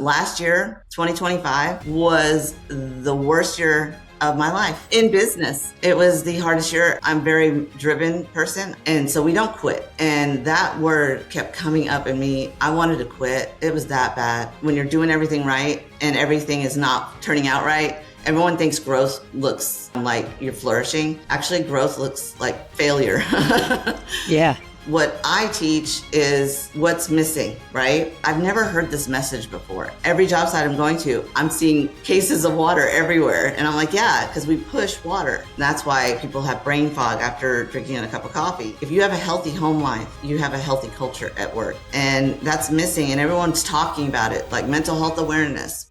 Last year, 2025, was the worst year of my life in business. It was the hardest year. I'm a very driven person, and so we don't quit. And that word kept coming up in me. I wanted to quit. It was that bad. When you're doing everything right and everything is not turning out right, everyone thinks growth looks like you're flourishing. Actually, growth looks like failure. Yeah. What I teach is what's missing, right? I've never heard this message before. Every job site I'm going to, I'm seeing cases of water everywhere. And I'm like, yeah, because we push water. And that's why people have brain fog after drinking a cup of coffee. If you have a healthy home life, you have a healthy culture at work. And that's missing. And everyone's talking about it, like mental health awareness.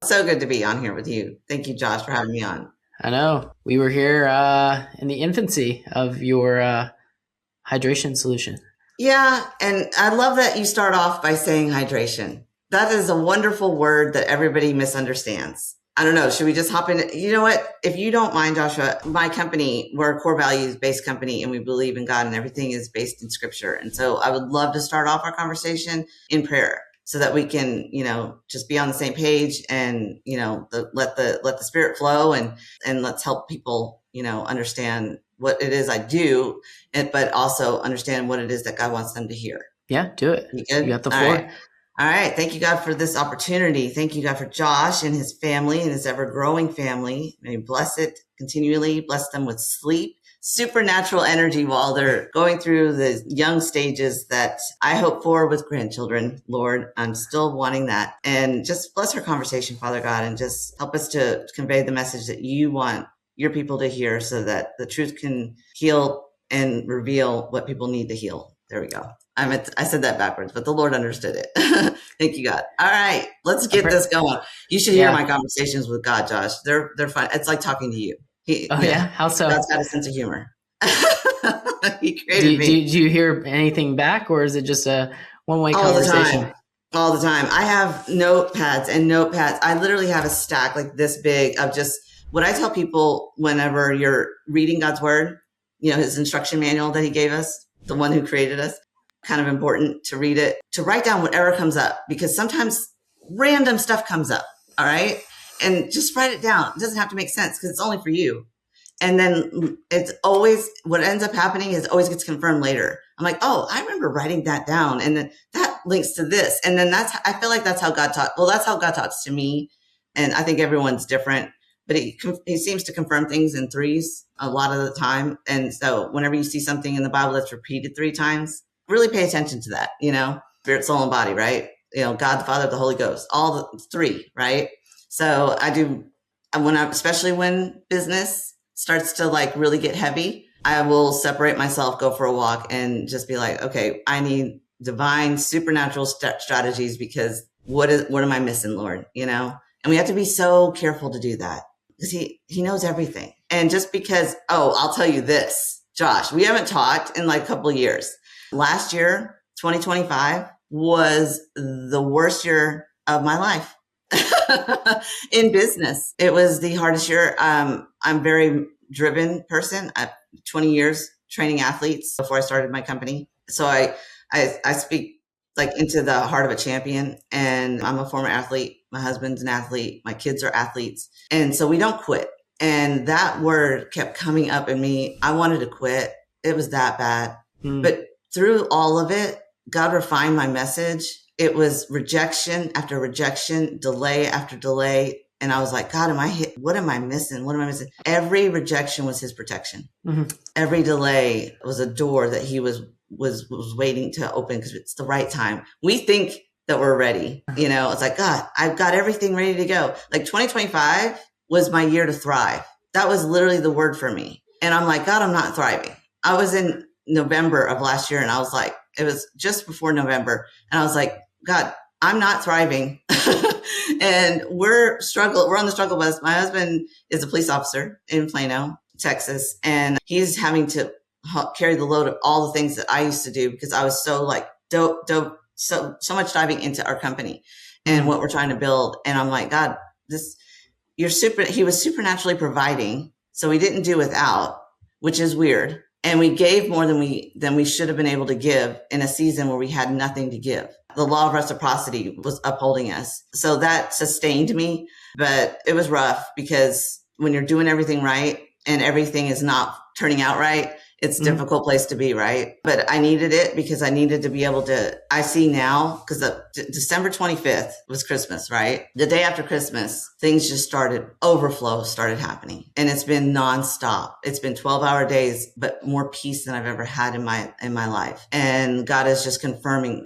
So good to be on here with you. Thank you, Josh, for having me on. I know. We were here in the infancy of your hydration solution. Yeah, and I love that you start off by saying hydration. That is a wonderful word that everybody misunderstands. I don't know. Should we just hop in? You know what? If you don't mind, Joshua, my company, we're a core values-based company, and we believe in God, and everything is based in Scripture. And so I would love to start off our conversation in prayer, so that we can, just be on the same page and, let the Spirit flow and let's help people, understand what it is I do, but also understand what it is that God wants them to hear. Yeah, do it. You good? You got the floor. All right. Thank you, God, for this opportunity. Thank you, God, for Josh and his family and his ever-growing family. May you bless it continually. Bless them with sleep, supernatural energy while they're going through the young stages that I hope for with grandchildren. Lord, I'm still wanting that. And just bless our conversation, Father God, and just help us to convey the message that you want your people to hear so that the truth can heal and reveal what people need to heal. There we go. I said that backwards, but the Lord understood it. Thank you, God. All right, let's get this going. You should hear my conversations with God, Josh. They're fun. It's like talking to you. How so? God's got a sense of humor. He created me. Do you hear anything back, or is it just a one-way conversation? All the time. I have notepads and notepads. I literally have a stack like this big of just what I tell people whenever you're reading God's word, his instruction manual that he gave us, the one who created us. Kind of important to read it, to write down whatever comes up, because sometimes random stuff comes up. All right. And just write it down. It doesn't have to make sense because it's only for you. And then it's always, what ends up happening is always gets confirmed later. I'm like, oh, I remember writing that down. And then that links to this. And then I feel like that's how God talks. Well, that's how God talks to me. And I think everyone's different, but he seems to confirm things in threes a lot of the time. And so whenever you see something in the Bible that's repeated 3 times, really pay attention to that, spirit, soul, and body, right? God, the Father, the Holy Ghost, all the 3, right? So I do, especially when business starts to really get heavy, I will separate myself, go for a walk, and just be like, okay, I need divine, supernatural strategies, because what am I missing, Lord? And we have to be so careful to do that, because he knows everything. And just because, I'll tell you this, Josh, we haven't talked in a couple of years. Last year, 2025, was the worst year of my life in business. It was the hardest year. I'm a very driven person. I 20 years training athletes before I started my company. So I speak into the heart of a champion, and I'm a former athlete. My husband's an athlete. My kids are athletes. And so we don't quit. And that word kept coming up in me. I wanted to quit. It was that bad. But through all of it, God refined my message. It was rejection after rejection, delay after delay. And I was like, God, what am I missing? What am I missing? Every rejection was his protection. Mm-hmm. Every delay was a door that he was waiting to open, because it's the right time. We think that we're ready. It's like, God, I've got everything ready to go. 2025 was my year to thrive. That was literally the word for me. And I'm like, God, I'm not thriving. I was in November of last year, and I was like, it was just before November, and I was like, God, I'm not thriving. And we're on the struggle bus. My husband is a police officer in Plano, Texas, and he's having to carry the load of all the things that I used to do, because I was so so much diving into our company and what we're trying to build. And I'm like, God, he was supernaturally providing, so we didn't do without, which is weird. And we gave more than we should have been able to give in a season where we had nothing to give. The law of reciprocity was upholding us. So that sustained me, but it was rough because when you're doing everything right and everything is not turning out right, it's a difficult place to be, right? But I needed it because I needed to be able to, I see now, because December 25th was Christmas, right? The day after Christmas, things just overflow started happening. And it's been nonstop. It's been 12-hour days, but more peace than I've ever had in my life. And God is just confirming.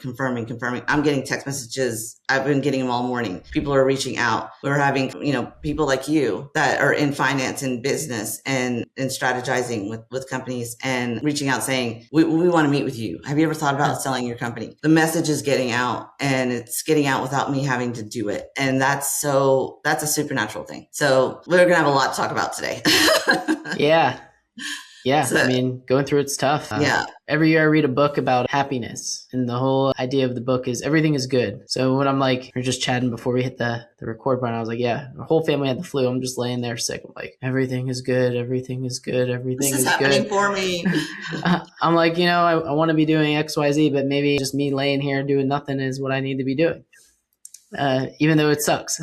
I'm getting text messages. I've been getting them all morning. People are reaching out. We're having, people like you that are in finance and business and strategizing with companies and reaching out saying, we want to meet with you. Have you ever thought about selling your company? The message is getting out, and it's getting out without me having to do it. And that's a supernatural thing. So we're going to have a lot to talk about today. Yeah. So, I mean, going through it's tough. Yeah. Every year I read a book about happiness, and the whole idea of the book is everything is good. So when I'm like, we're just chatting before we hit the record button, I was like, yeah, our whole family had the flu. I'm just laying there sick. I'm like, everything is good. Everything is good. Everything this is good. happening for me. I'm like, I want to be doing X, Y, Z, but maybe just me laying here doing nothing is what I need to be doing. Even though it sucks.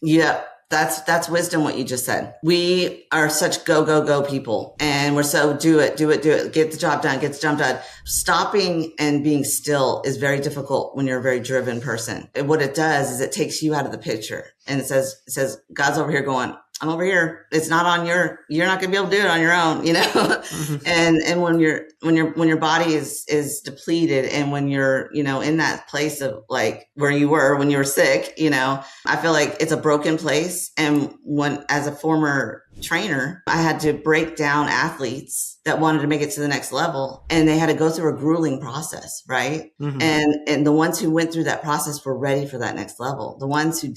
Yeah. That's wisdom, what you just said. We are such go people, and we're so do it. Get the job done. Stopping and being still is very difficult when you're a very driven person. And what it does is it takes you out of the picture, and it says God's over here going, I'm over here. It's not on you're not going to be able to do it on your own, Mm-hmm. And when your body is depleted, and when you're, in that place of like where you were when you were sick, I feel like it's a broken place. And as a former trainer, I had to break down athletes that wanted to make it to the next level, and they had to go through a grueling process, right? Mm-hmm. And the ones who went through that process were ready for that next level. The ones who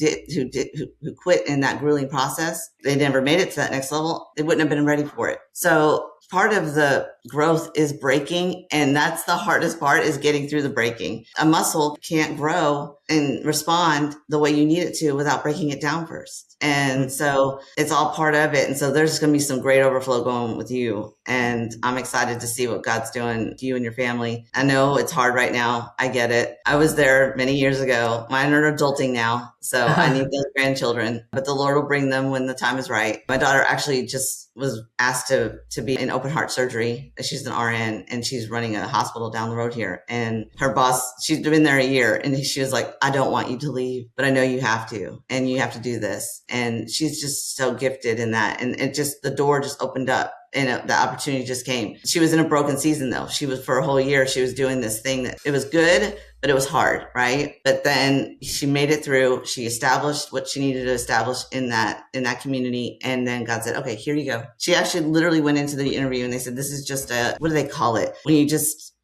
quit in that grueling process, they never made it to that next level. They wouldn't have been ready for it. So part of the growth is breaking, and that's the hardest part, is getting through the breaking. A muscle can't grow and respond the way you need it to without breaking it down first. And so it's all part of it. And so there's going to be some great overflow going with you. And I'm excited to see what God's doing to you and your family. I know it's hard right now. I get it. I was there many years ago. Mine are adulting now, so I need those grandchildren, but the Lord will bring them when the time is right. My daughter actually just was asked to be in open heart surgery. She's an RN, and she's running a hospital down the road here. And her boss, she's been there a year, and she was like, I don't want you to leave, but I know you have to, and you have to do this. And she's just so gifted in that. And it just, the door just opened up, and the opportunity just came. She was in a broken season though. She was, for a whole year, she was doing this thing that it was good, but it was hard, right? But then she made it through. She established what she needed to establish in that community. And then God said, okay, here you go. She actually literally went into the interview, and they said, this is just what do they call it?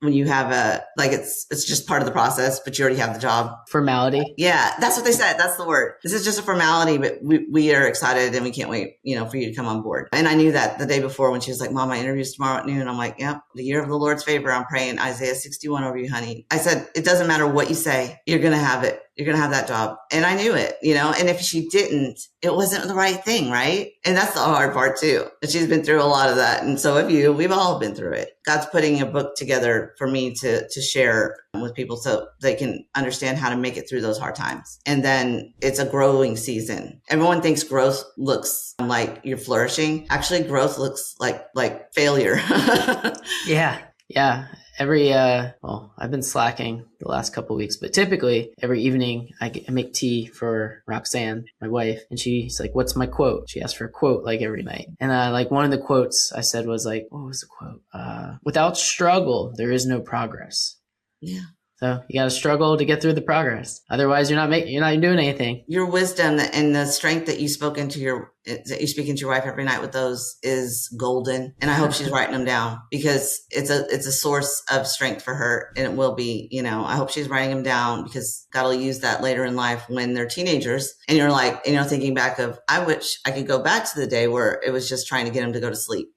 When you have it's just part of the process, but you already have the job. Formality. Yeah, that's what they said. That's the word. This is just a formality, but we are excited, and we can't wait, for you to come on board. And I knew that the day before when she was like, Mom, my interview's tomorrow at noon. I'm like, yep, the year of the Lord's favor. I'm praying Isaiah 61 over you, honey. I said, it doesn't matter what you say. You're going to have it. You're going to have that job. And I knew it, and if she didn't, it wasn't the right thing, right? And that's the hard part too. And she's been through a lot of that. And so have you. We've all been through it. God's putting a book together for me to share with people so they can understand how to make it through those hard times. And then it's a growing season. Everyone thinks growth looks like you're flourishing. Actually, growth looks like failure. Yeah. I've been slacking the last couple of weeks, but typically every evening I make tea for Roxanne, my wife, and she's like, what's my quote? She asks for a quote like every night. And one of the quotes I said was like, what was the quote? Without struggle, there is no progress. Yeah. So you got to struggle to get through the progress. Otherwise, you're not doing anything. Your wisdom and the strength that you speak into your wife every night with those is golden. And I hope she's writing them down, because it's a source of strength for her. And it will be, I hope she's writing them down, because God will use that later in life when they're teenagers. And you're like, thinking back of, I wish I could go back to the day where it was just trying to get them to go to sleep.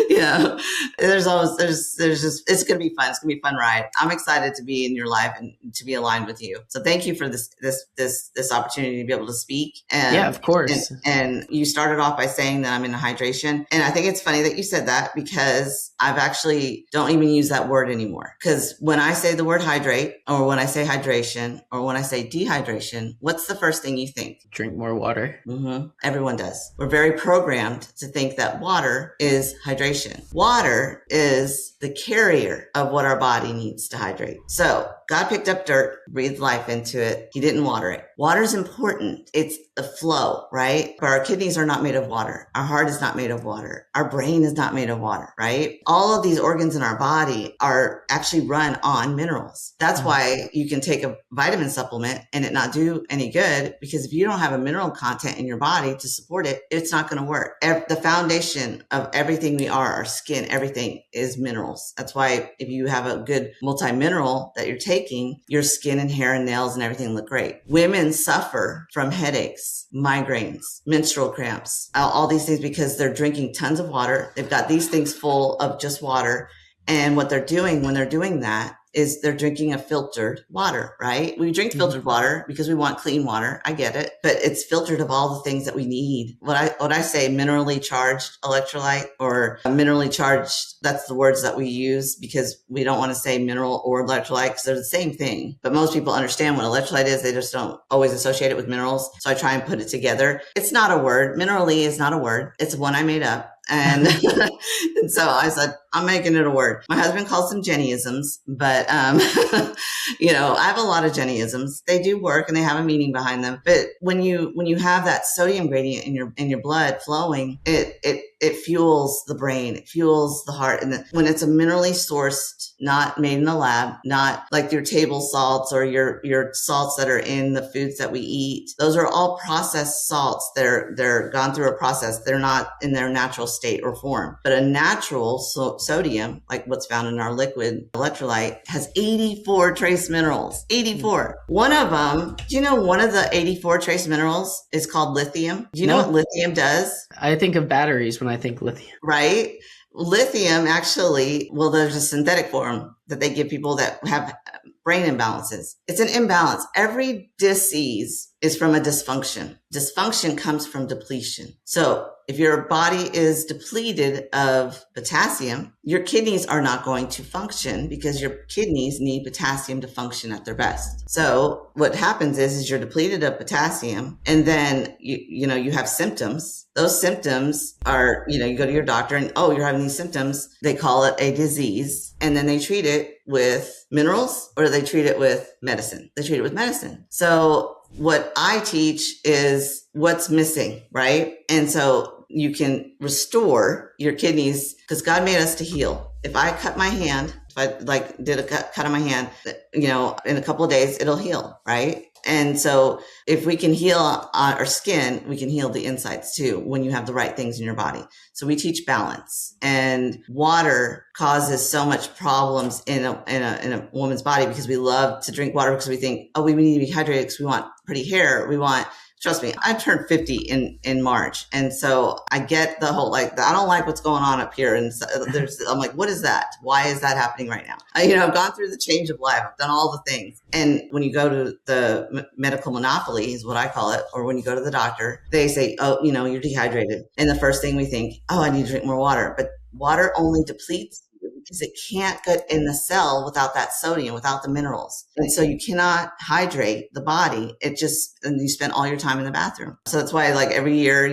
you know, there's just, it's going to be fun. It's going to be a fun ride. I'm excited to be in your life and to be aligned with you. So thank you for this opportunity to be able to speak. And, yeah, of course. And you started off by saying that I'm into hydration. And I think it's funny that you said that, because I've actually don't even use that word anymore. Because when I say the word hydrate, or when I say hydration, or when I say dehydration, what's the first thing you think? Drink more water. Mm-hmm. Everyone does. We're very programmed to think that water is hydration. Water is the carrier of what our body needs to hydrate. So God picked up dirt, breathed life into it. He didn't water it. Water is important. It's a flow, right? But our kidneys are not made of water. Our heart is not made of water. Our brain is not made of water, right? All of these organs in our body are actually run on minerals. That's why you can take a vitamin supplement and it not do any good, because if you don't have a mineral content in your body to support it, it's not going to work. The foundation of everything we are, our skin, everything is minerals. That's why if you have a good multi-mineral that you're taking, your skin and hair and nails and everything look great. Women suffer from headaches, migraines, menstrual cramps, all these things because they're drinking tons of water. They've got these things full of just water. And what they're doing when they're doing that is they're drinking a filtered water, right? We drink filtered water because we want clean water. I get it, but it's filtered of all the things that we need. What I say, minerally charged electrolyte or minerally charged, that's the words that we use because we don't want to say mineral or electrolyte because they're the same thing. But most people understand what electrolyte is. They just don't always associate it with minerals. So I try and put it together. It's not a word. Minerally is not a word. It's one I made up. And, and so I said, I'm making it a word. My husband calls them Jennyisms, but, you know, I have a lot of Jennyisms. They do work and they have a meaning behind them. But when you have that sodium gradient in your blood flowing, it fuels the brain, it fuels the heart. And when it's a minerally sourced, not made in a lab, not like your table salts or your salts that are in the foods that we eat, those are all processed salts. They're gone through a process. They're not in their natural state or form. But a natural sodium, like what's found in our liquid electrolyte, has 84 trace minerals. 84. One of them, do you know one of the 84 trace minerals is called lithium? Do you know what lithium does? I think of batteries when I think lithium. Right? Lithium actually, well, there's a synthetic form that they give people that have brain imbalances. It's an imbalance. Every disease is from a dysfunction. Dysfunction comes from depletion. So if your body is depleted of potassium, your kidneys are not going to function because your kidneys need potassium to function at their best. So what happens is you're depleted of potassium and then you have symptoms. Those symptoms are, you go to your doctor and, oh, you're having these symptoms. They call it a disease and then they treat it with minerals or they treat it with medicine. They treat it with medicine. So what I teach is what's missing, right? And so you can restore your kidneys because God made us to heal. If I cut my hand, if I did a cut on my hand, in a couple of days, it'll heal, right? And so if we can heal our skin, we can heal the insides too when you have the right things in your body. So we teach balance, and water causes so much problems in a woman's body because we love to drink water because we think, oh, we need to be hydrated because we want pretty hair. Trust me, I turned 50 in March. And so I get the whole, I don't like what's going on up here. And so I'm like, what is that? Why is that happening right now? I've gone through the change of life. I've done all the things. And when you go to the medical monopoly is what I call it, or when you go to the doctor, they say, oh, you're dehydrated. And the first thing we think, oh, I need to drink more water. But water only depletes because it can't get in the cell without that sodium, without the minerals. And so you cannot hydrate the body. And you spend all your time in the bathroom. So that's why every year,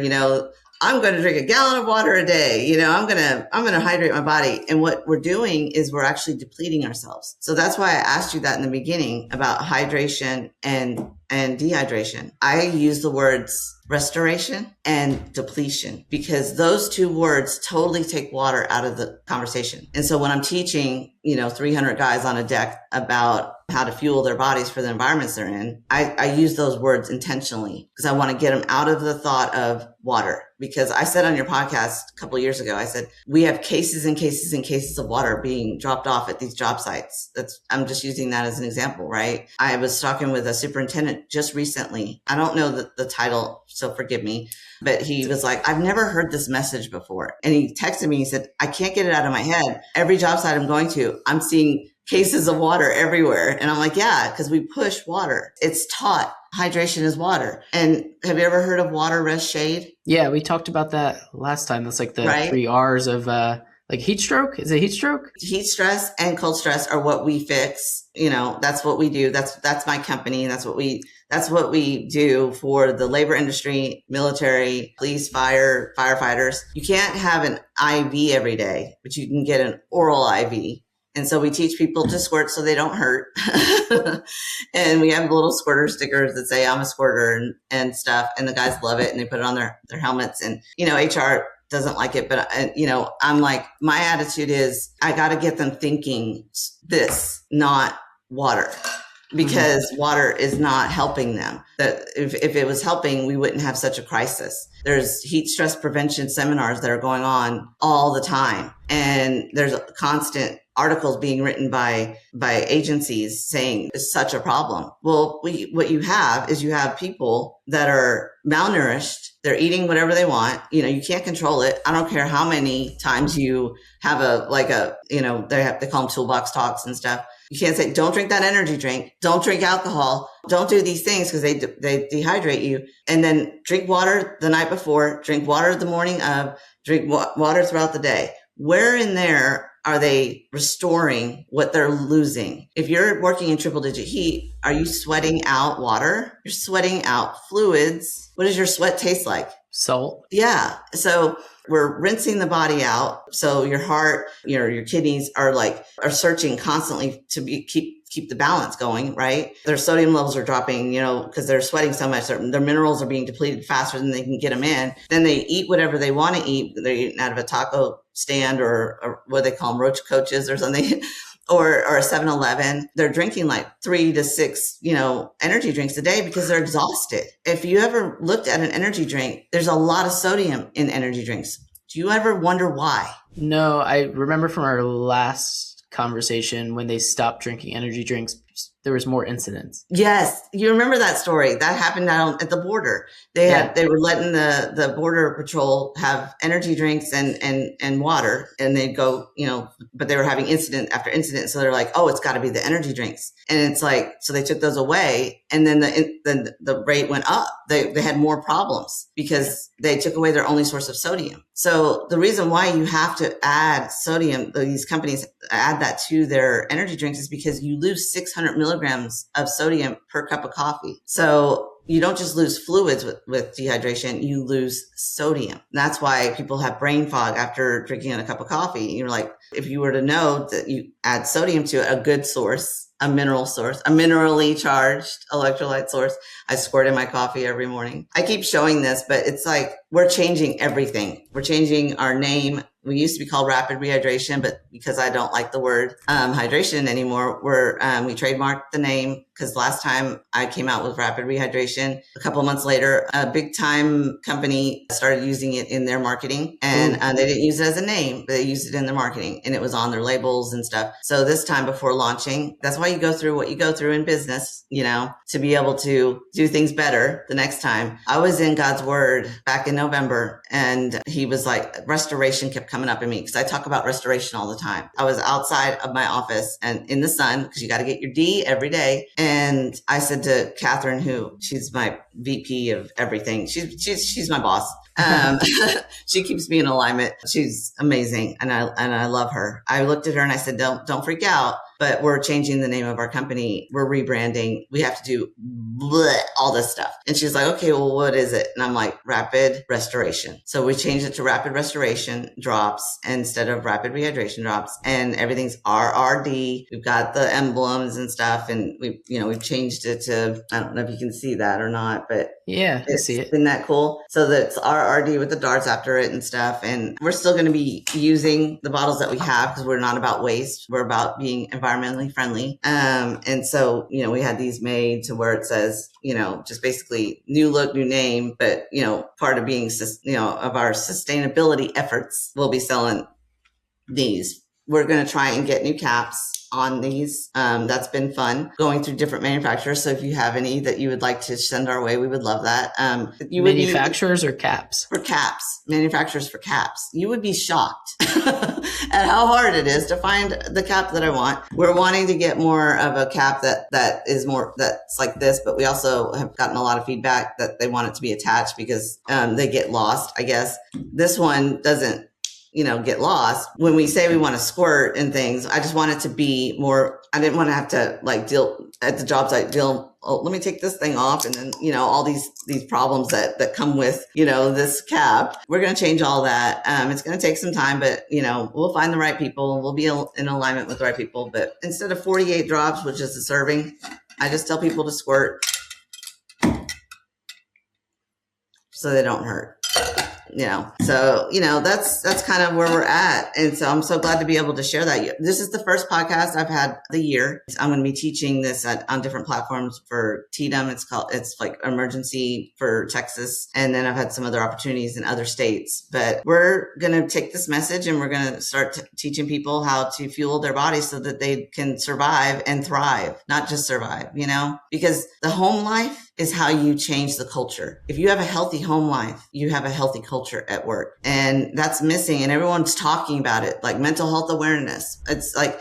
I'm going to drink a gallon of water a day. I'm going to hydrate my body. And what we're doing is we're actually depleting ourselves. So that's why I asked you that in the beginning about hydration and dehydration. I use the words restoration and depletion because those two words totally take water out of the conversation. And so when I'm teaching, 300 guys on a deck about how to fuel their bodies for the environments they're in, I use those words intentionally because I want to get them out of the thought of water. Because I said on your podcast a couple of years ago, I said, we have cases and cases and cases of water being dropped off at these job sites. I'm just using that as an example, right? I was talking with a superintendent just recently. I don't know the title so forgive me. But he was like, I've never heard this message before. And he texted me, he said, I can't get it out of my head. Every job site I'm going to, I'm seeing cases of water everywhere. And I'm like, yeah, because we push water. It's taught hydration is water. And have you ever heard of water, rest, shade? Yeah, we talked about that last time. That's like the Right. 3 R's of like heat stroke. Is it heat stroke? Heat stress and cold stress are what we fix. That's what we do. That's my company. And that's what we do for the labor industry, military, police, fire, firefighters. You can't have an IV every day, but you can get an oral IV. And so we teach people to squirt so they don't hurt. And we have little squirter stickers that say I'm a squirter and stuff. And the guys love it and they put it on their helmets. And, HR doesn't like it, but I'm like, my attitude is I got to get them thinking this, not water, because water is not helping them. That if it was helping, we wouldn't have such a crisis. There's heat stress prevention seminars that are going on all the time. And there's constant articles being written by agencies saying it's such a problem. Well, what you have is you have people that are malnourished. They're eating whatever they want. You can't control it. I don't care how many times you have they call them toolbox talks and stuff. You can't say, don't drink that energy drink. Don't drink alcohol. Don't do these things because they dehydrate you. And then drink water the night before, drink water the morning of, drink water throughout the day. Where in there are they restoring what they're losing? If you're working in triple digit heat, are you sweating out water? You're sweating out fluids. What does your sweat taste like? Salt. Yeah. So we're rinsing the body out. So your heart, your kidneys are searching constantly to keep the balance going, right? Their sodium levels are dropping, because they're sweating so much. Their minerals are being depleted faster than they can get them in. Then they eat whatever they want to eat. They're eating out of a taco stand or what they call them, roach coaches or something. Or a 7-Eleven, they're drinking like 3 to 6, energy drinks a day because they're exhausted. If you ever looked at an energy drink, there's a lot of sodium in energy drinks. Do you ever wonder why? No, I remember from our last conversation when they stopped drinking energy drinks, there was more incidents. Yes. You remember that story that happened down at the border. They were letting the border patrol have energy drinks and water, and they'd go, but they were having incident after incident. So they're like, oh, it's gotta be the energy drinks. And it's like, so they took those away and then the rate went up. They had more problems because they took away their only source of sodium. So the reason why you have to add sodium, these companies add that to their energy drinks, is because you lose 600 milligrams of sodium per cup of coffee. So you don't just lose fluids with dehydration, you lose sodium. That's why people have brain fog after drinking a cup of coffee. You're like, if you were to know that you add sodium to it, a good source, a mineral source, a minerally charged electrolyte source, I squirt in my coffee every morning. I keep showing this, but it's like, we're changing everything. We're changing our name. We used to be called Rapid Rehydration, but because I don't like the word hydration anymore, we trademarked the name, because last time I came out with Rapid Rehydration, a couple of months later, a big time company started using it in their marketing, and they didn't use it as a name, but they used it in their marketing, and it was on their labels and stuff. So this time before launching, that's why you go through what you go through in business, to be able to do things better the next time. I was in God's Word back in November, and he was like, restoration kept coming up in me because I talk about restoration all the time. I was outside of my office and in the sun, because you got to get your D every day. And I said to Catherine, she's my VP of everything. She's my boss. She keeps me in alignment. She's amazing. And I love her. I looked at her and I said, don't freak out, but we're changing the name of our company. We're rebranding. We have to do all this stuff. And she's like, okay, well, what is it? And I'm like, Rapid Restoration. So we changed it to Rapid Restoration Drops instead of Rapid Rehydration Drops, and everything's RRD. We've got the emblems and stuff, and we've changed it to, I don't know if you can see that or not, but yeah, I see it. Isn't that cool? So that's RRD with the darts after it and stuff. And we're still going to be using the bottles that we have because we're not about waste. We're about being environmentally friendly. And so, we had these made to where it says, just basically new look, new name, but, part of being, of our sustainability efforts, we'll be selling these we're going to try and get new caps on these. That's been fun going through different manufacturers. So if you have any that you would like to send our way, we would love that. Manufacturers or caps? For caps, manufacturers for caps. You would be shocked at how hard it is to find the cap that I want. We're wanting to get more of a cap that is more, that's like this, but we also have gotten a lot of feedback that they want it to be attached because they get lost, I guess. This one doesn't, get lost. When we say we want to squirt and things, I just want it to be more, I didn't want to have to deal at the job site, let me take this thing off. And then, all these problems that come with, this cap. We're going to change all that. It's going to take some time, but, we'll find the right people. We'll be in alignment with the right people. But instead of 48 drops, which is a serving, I just tell people to squirt so they don't hurt. That's kind of where we're at. And so I'm so glad to be able to share that. This is the first podcast I've had the year. I'm going to be teaching this on different platforms for TDM. It's like emergency for Texas. And then I've had some other opportunities in other states, but we're going to take this message and we're going to start teaching people how to fuel their bodies so that they can survive and thrive, not just survive, because the home life is how you change the culture. If you have a healthy home life, you have a healthy culture at work. And that's missing. And everyone's talking about it, like mental health awareness. It's like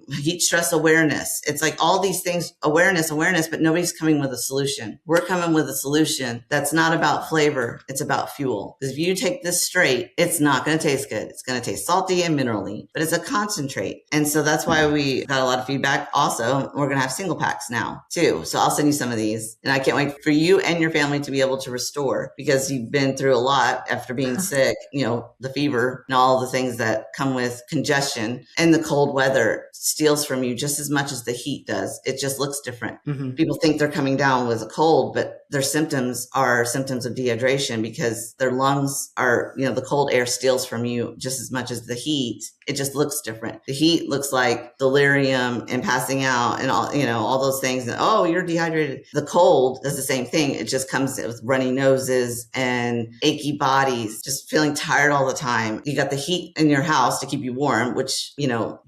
heat stress awareness. It's like all these things, awareness, but nobody's coming with a solution. We're coming with a solution that's not about flavor. It's about fuel. Because if you take this straight, it's not going to taste good. It's going to taste salty and minerally, but it's a concentrate. And so that's why we got a lot of feedback. Also, we're going to have single packs now too. So I'll send you some of these. And I can't wait for you and your family to be able to restore because you've been through a lot after being sick, the fever and all the things that come with congestion, and the cold weather steals from you just as much as the heat does. It just looks different. Mm-hmm. People think they're coming down with a cold, but their symptoms are symptoms of dehydration because their lungs are, the cold air steals from you just as much as the heat. It just looks different. The heat looks like delirium and passing out and all those things. And, oh, you're dehydrated. The cold does the same thing. It just comes with runny noses and achy bodies, just feeling tired all the time. You got the heat in your house to keep you warm, which,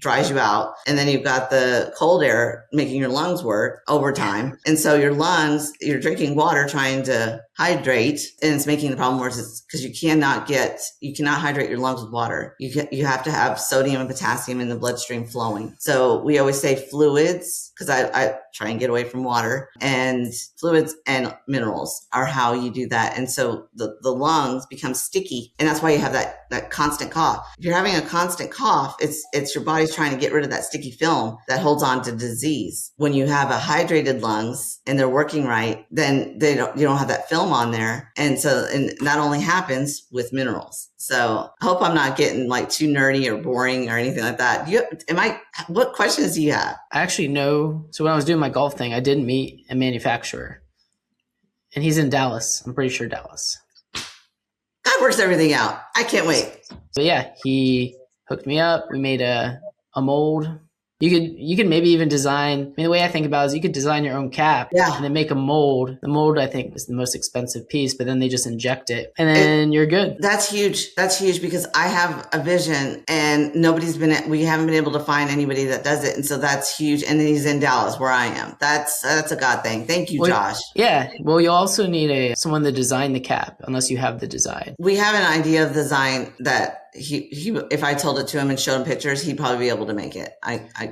dries you out. And then you've got the cold air making your lungs work overtime. And so your lungs, you're drinking water, trying to hydrate, and it's making the problem worse because you cannot hydrate your lungs with water. You have to have sodium and potassium in the bloodstream flowing. So we always say fluids, because I try and get away from water, and fluids and minerals are how you do that. And so the lungs become sticky, and that's why you have that constant cough. If you're having a constant cough, it's your body's trying to get rid of that sticky film that holds on to disease. When you have a hydrated lungs and they're working right, then you don't have that film on there. And that only happens with minerals. So I hope I'm not getting too nerdy or boring or anything like that. What questions do you have? I actually know. So when I was doing my golf thing, I did meet a manufacturer, and he's in Dallas. I'm pretty sure Dallas. God works everything out. I can't wait. So yeah, he hooked me up. We made a mold. You could maybe even design, the way I think about it is you could design your own cap and then make a mold. The mold, I think, is the most expensive piece, but then they just inject it and then you're good. That's huge. That's huge because I have a vision and we haven't been able to find anybody that does it. And so that's huge. And he's in Dallas where I am. That's a God thing. Thank you, Josh. Yeah. Well, you also need someone to design the cap unless you have the design. We have an idea of design that he if I told it to him and showed him pictures, he'd probably be able to make it.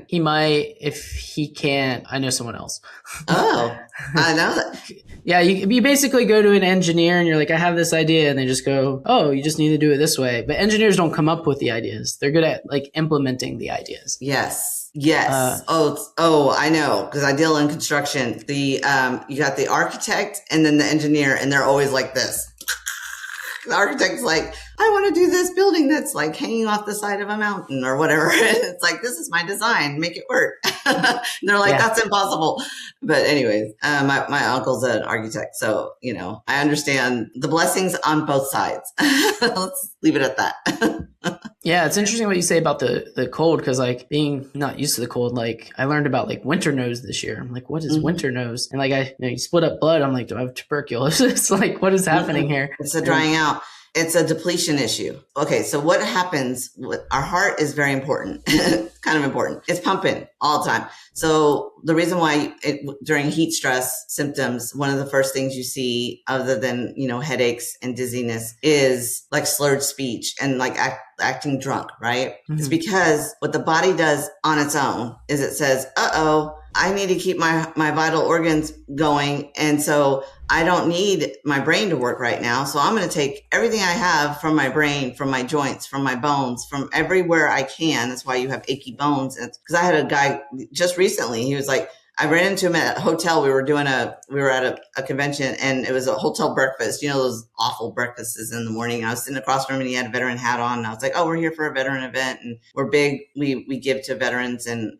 He might. If he can't, I know someone else. Oh, I know that. Yeah, you basically go to an engineer and you're like, I have this idea, and they just go, oh, you just need to do it this way. But engineers don't come up with the ideas; they're good at implementing the ideas. Yes. I know, because I deal in construction. You got the architect and then the engineer, and they're always like this. The architect's like, I want to do this building that's hanging off the side of a mountain or whatever. It's like, this is my design, make it work. And they're like, that's impossible. But anyways, my uncle's an architect. So, I understand the blessings on both sides. Let's leave it at that. Yeah, it's interesting what you say about the cold, because being not used to the cold, I learned about winter nose this year. I'm like, what is winter nose? And you split up blood. I'm like, do I have tuberculosis? What is happening here? It's a drying out. It's a depletion issue. Okay, so what happens with our heart is very important, kind of important. It's pumping all the time. So the reason why during heat stress symptoms, one of the first things you see other than, headaches and dizziness is like slurred speech and like acting drunk, right? Mm-hmm. It's because what the body does on its own is it says, I need to keep my vital organs going. And so I don't need my brain to work right now. So I'm going to take everything I have from my brain, from my joints, from my bones, from everywhere I can. That's why you have achy bones. Because I had a guy just recently, he was like, I ran into him at a hotel. We were at a convention, and it was a hotel breakfast, those awful breakfasts in the morning. I was sitting across from him and he had a veteran hat on. And I was like, oh, we're here for a veteran event. And we're big. We give to veterans, and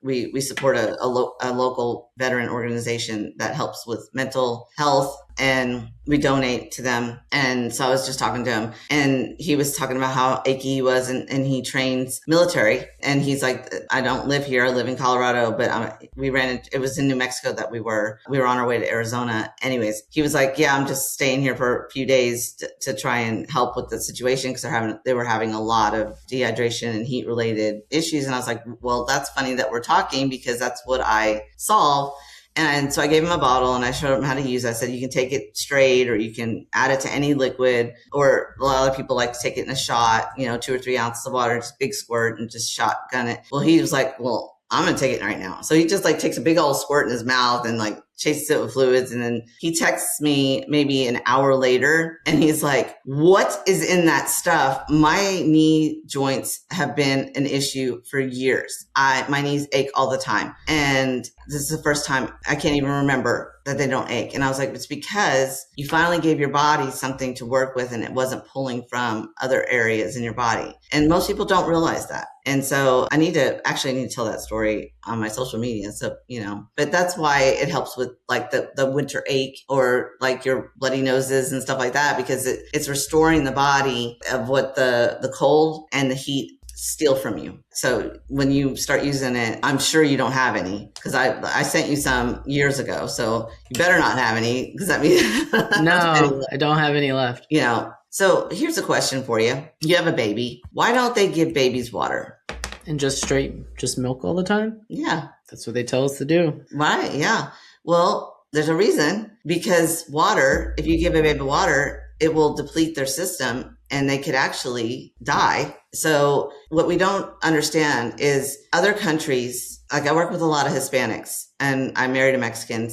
we support a local veteran organization that helps with mental health, and we donate to them. And so I was just talking to him, and he was talking about how achy he was, and he trains military. And he's like, I don't live here. I live in Colorado, but it was in New Mexico that we were on our way to Arizona. Anyways, he was like, yeah, I'm just staying here for a few days to try and help with the situation, because they were having a lot of dehydration and heat related issues. And I was like, well, that's funny that we're talking, because that's what I solve. And so I gave him a bottle and I showed him how to use it. I said, you can take it straight, or you can add it to any liquid, or a lot of people like to take it in a shot, 2 or 3 ounces of water, just big squirt, and just shotgun it. Well, he was like, well, I'm going to take it right now. So he just like takes a big old squirt in his mouth and like chases it with fluids. And then he texts me maybe an hour later, and he's like, what is in that stuff? My knee joints have been an issue for years. My knees ache all the time. And this is the first time I can't even remember that they don't ache. And I was like, it's because you finally gave your body something to work with, and it wasn't pulling from other areas in your body. And most people don't realize that. And so I need to tell that story on my social media. So, but that's why it helps with like the winter ache, or like your bloody noses and stuff like that, because it's restoring the body of what the cold and the heat steal from you. So when you start using it, I'm sure you don't have any, because I sent you some years ago. So you better not have any, because that means no, I don't have any left. So here's a question for you. You have a baby. Why don't they give babies water? And just milk all the time? Yeah. That's what they tell us to do. Right. Yeah. Well, there's a reason, because water, if you give a baby water, it will deplete their system and they could actually die. So what we don't understand is other countries, like I work with a lot of Hispanics, and I married a Mexican,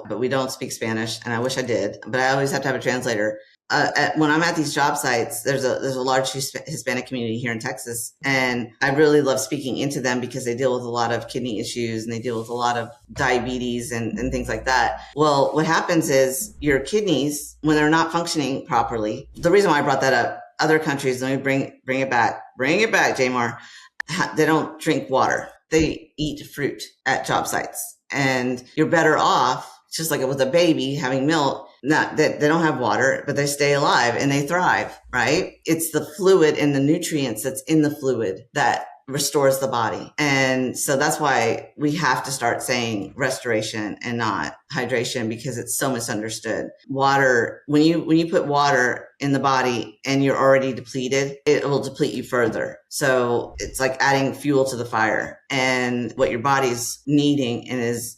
but we don't speak Spanish, and I wish I did, but I always have to have a translator. When I'm at these job sites, there's a large Hispanic community here in Texas, and I really love speaking into them, because they deal with a lot of kidney issues, and they deal with a lot of diabetes and things like that. Well, what happens is your kidneys, when they're not functioning properly, the reason why I brought that up, other countries, let me bring it back, Jamar, they don't drink water. They eat fruit at job sites, and you're better off, just like with a baby having milk. Not that they don't have water, but they stay alive and they thrive, right? It's the fluid and the nutrients that's in the fluid that restores the body. And so that's why we have to start saying restoration and not hydration, because it's so misunderstood. Water, when you put water in the body and you're already depleted, it will deplete you further. So it's like adding fuel to the fire, and what your body's needing and is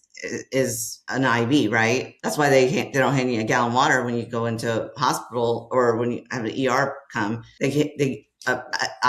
an IV, right? That's why they don't hand you a gallon of water when you go into hospital, or when you have an ER come. They a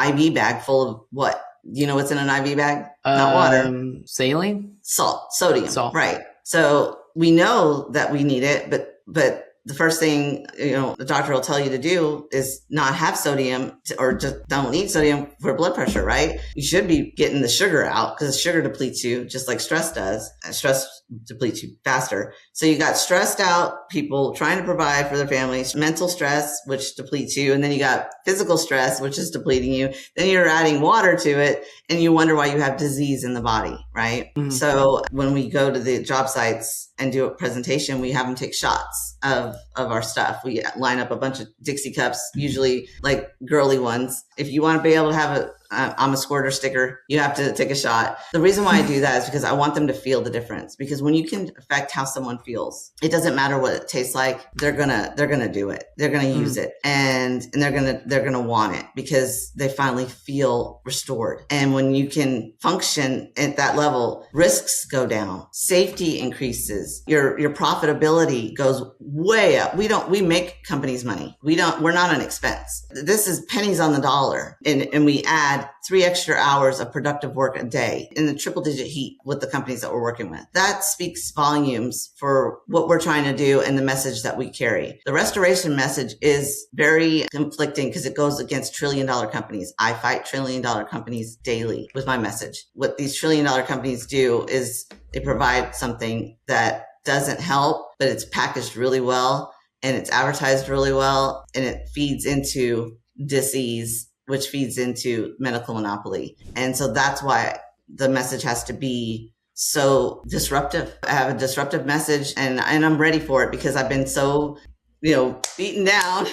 IV bag full of what? You know what's in an IV bag? Not water. Saline? Sodium. Right. So we know that we need it, but the first thing, the doctor will tell you to do is not have sodium, or just don't need sodium for blood pressure, right? You should be getting the sugar out, because sugar depletes you just like stress does. Stress depletes you faster. So you got stressed out people trying to provide for their families, mental stress, which depletes you. And then you got physical stress, which is depleting you. Then you're adding water to it, and you wonder why you have disease in the body, right? Mm-hmm. So when we go to the job sites and do a presentation, we have them take shots of our stuff. We line up a bunch of Dixie cups, usually like girly ones. If you want to be able to have I'm a squirter sticker. You have to take a shot. The reason why I do that is because I want them to feel the difference. Because when you can affect how someone feels, it doesn't matter what it tastes like. They're gonna do it. They're gonna use it, and they're gonna want it because they finally feel restored. And when you can function at that level, risks go down, safety increases, your profitability goes way up. We make companies money. We're not an expense. This is pennies on the dollar, and we add 3 extra hours of productive work a day in the triple digit heat with the companies that we're working with. That speaks volumes for what we're trying to do and the message that we carry. The restoration message is very conflicting because it goes against $1 trillion companies. I fight $1 trillion companies daily with my message. What these $1 trillion companies do is they provide something that doesn't help, but it's packaged really well and it's advertised really well, and it feeds into disease, which feeds into medical monopoly. And so that's why the message has to be so disruptive. I have a disruptive message, and I'm ready for it because I've been so, beaten down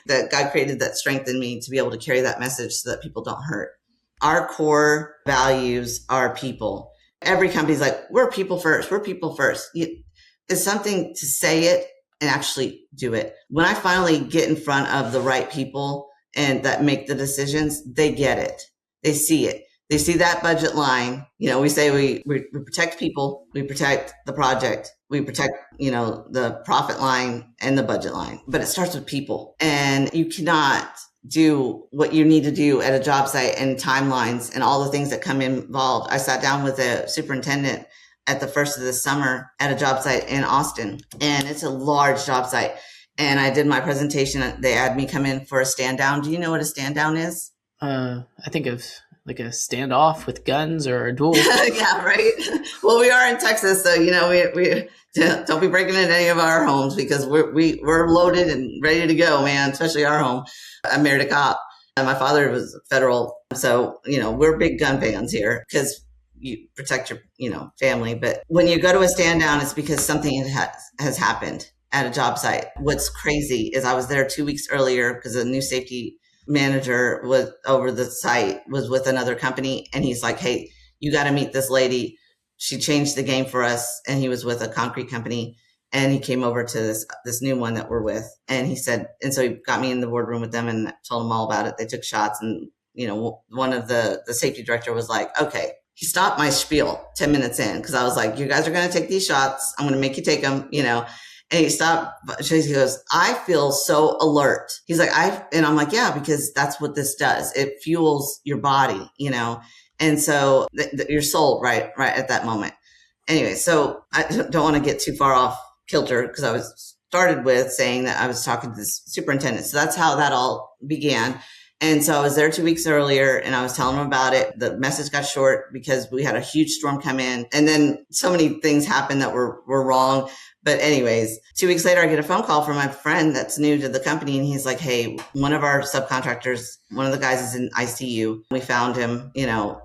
that God created that strength in me to be able to carry that message so that people don't hurt. Our core values are people. Every company's like, we're people first. We're people first. It's something to say it and actually do it. When I finally get in front of the right people and that make the decisions, they get it. They see it. They see that budget line. We say we protect people, we protect the project, we protect, the profit line and the budget line. But it starts with people. And you cannot do what you need to do at a job site and timelines and all the things that come involved. I sat down with a superintendent at the first of this summer at a job site in Austin, and it's a large job site. And I did my presentation. They had me come in for a stand down. Do you know what a stand down is? I think of like a standoff with guns or a duel. Yeah, right. Well, we are in Texas, so we don't be breaking into any of our homes because we're loaded and ready to go, man. Especially our home. I'm married a cop, and my father was federal, so we're big gun fans here because you protect your family. But when you go to a stand down, it's because something has happened at a job site. What's crazy is I was there 2 weeks earlier because a new safety manager was over the site, was with another company. And he's like, hey, you got to meet this lady. She changed the game for us. And he was with a concrete company. And he came over to this new one that we're with. And he said, and so he got me in the boardroom with them and told them all about it. They took shots. And, one of the safety director was like, okay. He stopped my spiel 10 minutes in because I was like, you guys are going to take these shots. I'm going to make you take them, And he stopped. He goes, I feel so alert. He's like, and I'm like, yeah, because that's what this does. It fuels your body, and so your soul, right at that moment. Anyway, so I don't want to get too far off kilter because I was started with saying that I was talking to this superintendent. So that's how that all began. And so I was there 2 weeks earlier and I was telling them about it. The message got short because we had a huge storm come in. And then so many things happened that were wrong. But anyways, 2 weeks later, I get a phone call from my friend that's new to the company. And he's like, hey, one of our subcontractors, one of the guys is in ICU. We found him,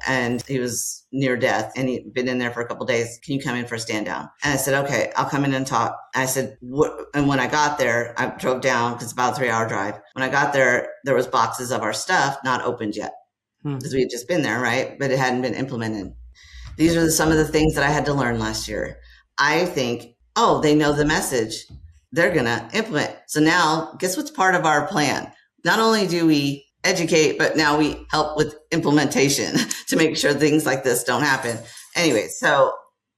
and he was near death and he'd been in there for a couple of days. Can you come in for a stand down? And I said, okay, I'll come in and talk. And I said, what? And when I got there, I drove down because it's about a 3-hour drive. When I got there, there was boxes of our stuff not opened yet because we had just been there, right? But it hadn't been implemented. These are some of the things that I had to learn last year. I think, oh, they know the message. They're going to implement. So now guess what's part of our plan? Not only do we educate, but now we help with implementation to make sure things like this don't happen. Anyway, so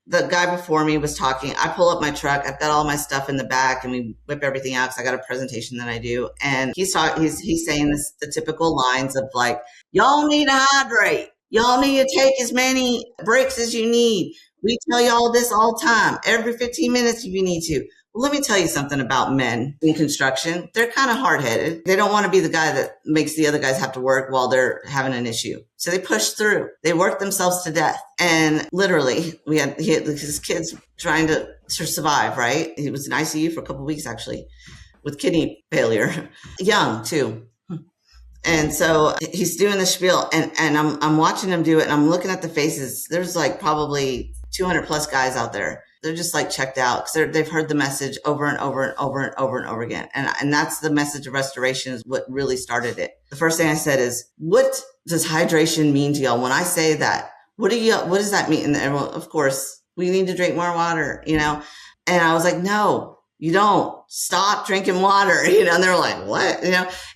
the guy before me was talking. I pull up my truck. I've got all my stuff in the back and we whip everything out because I got a presentation that I do. And he's saying the typical lines of like, y'all need to hydrate. Y'all need to take as many breaks as you need. We tell you all this all the time, every 15 minutes if you need to. Well, let me tell you something about men in construction. They're kind of hard-headed. They don't want to be the guy that makes the other guys have to work while they're having an issue. So they push through. They work themselves to death. And literally, he had his kids trying to survive, right? He was in ICU for a couple of weeks, actually, with kidney failure. Young, too. And so he's doing the spiel and I'm watching him do it and I'm looking at the faces. There's like probably 200 plus guys out there. They're just like checked out because they've heard the message over and over and over and over and over again. And that's the message of restoration is what really started it. The first thing I said is, what does hydration mean to y'all? When I say that, what does that mean? And everyone, of course, we need to drink more water, And I was like, no, you don't. Stop drinking water, and they're like, what,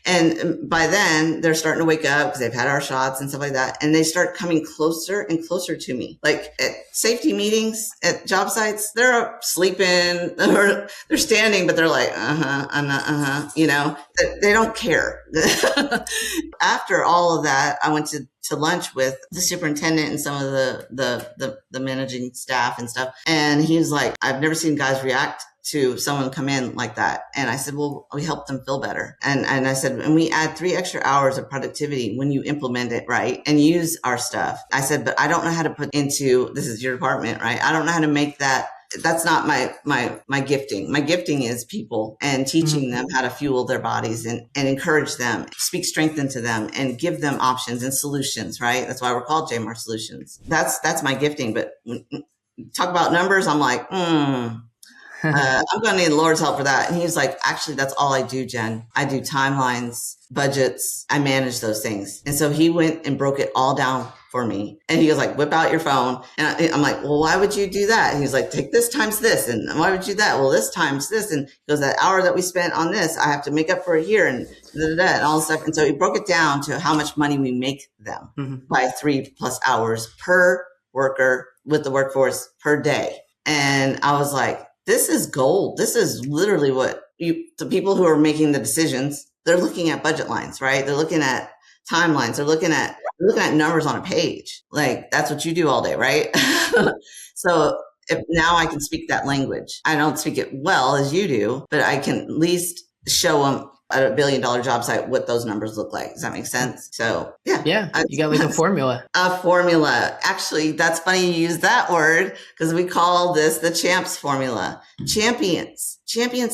and by then they're starting to wake up because they've had our shots and stuff like that. And they start coming closer and closer to me. Like at safety meetings at job sites, they're sleeping or they're standing, but they're like, I'm not, they don't care. After all of that, I went to lunch with the superintendent and some of the managing staff and stuff. And he was like, I've never seen guys react to someone come in like that. And I said, well, we help them feel better. And I said, and we add 3 extra hours of productivity when you implement it right and use our stuff. I said, but I don't know how to put into, this is your department, right? I don't know how to make that. That's not my gifting. My gifting is people and teaching them how to fuel their bodies and encourage them, speak strength into them and give them options and solutions, right? That's why we're called JMAR Solutions. That's my gifting. But when talk about numbers, I'm like, I'm going to need the Lord's help for that. And he's like, actually, that's all I do, Jen. I do timelines, budgets. I manage those things. And so he went and broke it all down for me. And he was like, whip out your phone. And I'm like, well, why would you do that? And he's like, take this times this. And why would you do that? Well, this times this. And he goes, that hour that we spent on this, I have to make up for it here and and all this stuff. And so he broke it down to how much money we make them by 3+ hours per worker with the workforce per day. And I was like, this is gold. This is literally what the people who are making the decisions, they're looking at budget lines, right? They're looking at timelines. They're looking at numbers on a page. Like that's what you do all day, right? So if now I can speak that language, I don't speak it well as you do, but I can at least show them at a $1 billion job site what those numbers look like. Does that make sense? So yeah, you got like a formula. A formula. Actually, that's funny you use that word because we call this the CHAMPS formula. Champions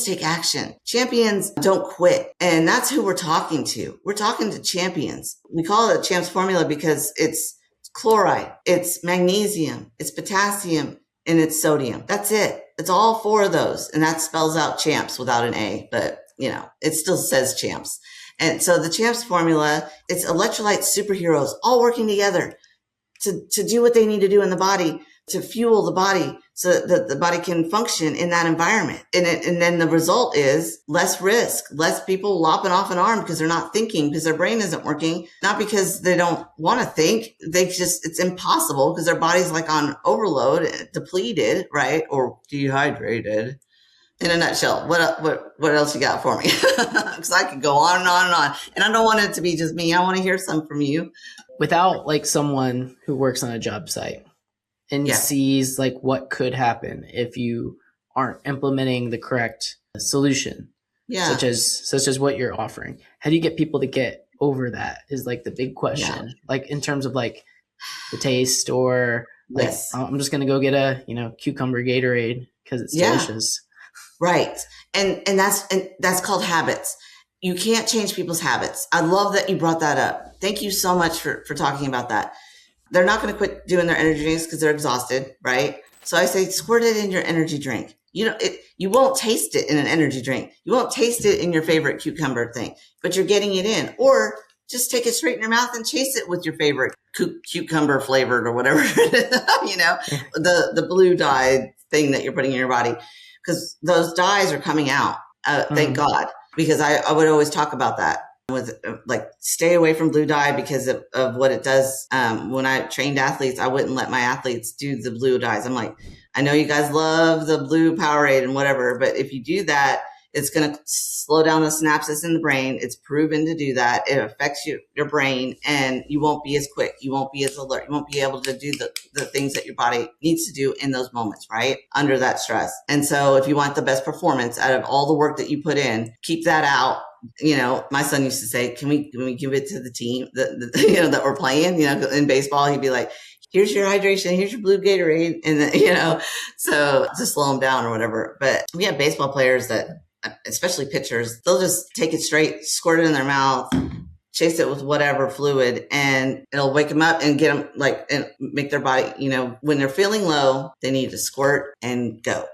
take action. Champions don't quit. And that's who we're talking to. We're talking to champions. We call it a CHAMPS formula because it's chloride, it's magnesium, it's potassium, and it's sodium. That's it. It's all 4 of those. And that spells out CHAMPS without an A, but it still says CHAMPS. And so the CHAMPS formula, it's electrolyte superheroes all working together to do what they need to do in the body, to fuel the body so that the body can function in that environment. And then the result is less risk, less people lopping off an arm because they're not thinking, because their brain isn't working, not because they don't want to think. It's impossible because their body's like on overload, depleted, right? Or dehydrated. In a nutshell, what else you got for me? Because I could go on and on and on. And I don't want it to be just me. I want to hear some from you. Without like someone who works on a job site and sees like what could happen if you aren't implementing the correct solution, such as what you're offering. How do you get people to get over that is like the big question. Like in terms of like the taste or like, I'm just going to go get a, cucumber Gatorade because it's delicious. Right. And that's called habits. You can't change people's habits. I love that you brought that up. Thank you so much for talking about that. They're not going to quit doing their energy drinks because they're exhausted, right? So I say, squirt it in your energy drink. You won't taste it in an energy drink. You won't taste it in your favorite cucumber thing, but you're getting it in. Or just take it straight in your mouth and chase it with your favorite cucumber flavored or whatever, the blue dye thing that you're putting in your body. Because those dyes are coming out, thank God, because I would always talk about that with like stay away from blue dye because of what it does. When I trained athletes, I wouldn't let my athletes do the blue dyes. I'm like, I know you guys love the blue Powerade and whatever, but if you do that, it's going to slow down the synapses in the brain. It's proven to do that. It affects your brain and you won't be as quick. You won't be as alert. You won't be able to do the things that your body needs to do in those moments, right? Under that stress. And so if you want the best performance out of all the work that you put in, keep that out. My son used to say, can we give it to the team that we're playing, in baseball, he'd be like, here's your hydration, here's your blue Gatorade. And then, so to slow them down or whatever. But we have baseball players that, especially pitchers, they'll just take it straight, squirt it in their mouth, chase it with whatever fluid, and it'll wake them up and get them and make their body, when they're feeling low, they need to squirt and go.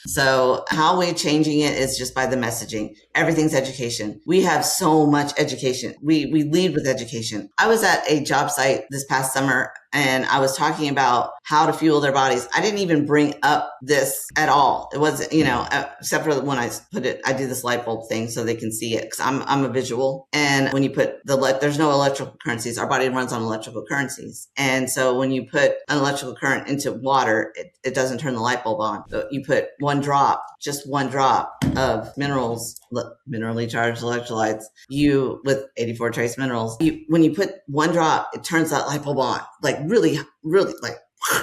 So how we're changing it is just by the messaging. Everything's education. We have so much education. We lead with education. I was at a job site this past summer and I was talking about how to fuel their bodies. I didn't even bring up this at all. It wasn't, except for when I put it, I do this light bulb thing so they can see it because I'm a visual. And when you put there's no electrical currencies. Our body runs on electrical currencies. And so when you put an electrical current into water, it doesn't turn the light bulb on. So you put just one drop of minerally charged electrolytes, with 84 trace minerals, when you put one drop, it turns that light bulb on, like really, really, like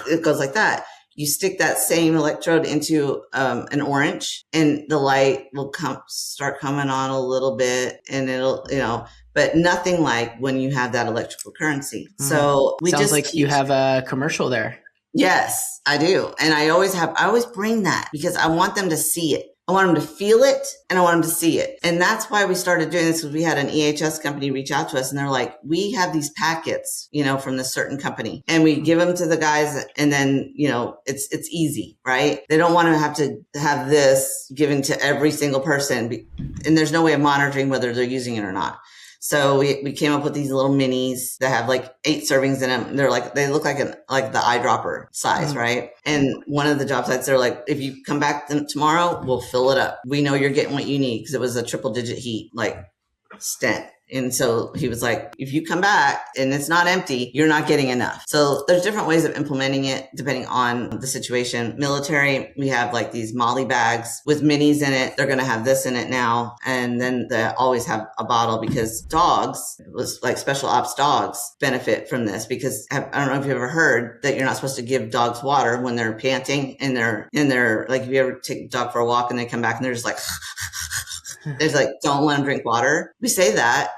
it goes like that. You stick that same electrode into an orange and the light will start coming on a little bit and it'll, but nothing like when you have that electrical currency. So sounds like you have a commercial there. Yes, I do. And I always bring that because I want them to see it. I want them to feel it and I want them to see it. And that's why we started doing this, because we had an EHS company reach out to us and they're like, we have these packets, from this certain company and we give them to the guys and then, it's easy, right? They don't want to have this given to every single person and there's no way of monitoring whether they're using it or not. So we came up with these little minis that have like 8 servings in them. They look like the eyedropper size, right? And one of the job sites, they're like, if you come back tomorrow, we'll fill it up. We know you're getting what you need because it was a triple digit heat, like stent. And so he was like, if you come back and it's not empty, you're not getting enough. So there's different ways of implementing it depending on the situation. Military, we have like these Molly bags with minis in it. They're going to have this in it now. And then they always have a bottle because dogs, like special ops dogs, benefit from this because I don't know if you've ever heard that you're not supposed to give dogs water when they're panting and they're like, if you ever take a dog for a walk and they come back and they're just like, there's like, don't let them drink water. We say that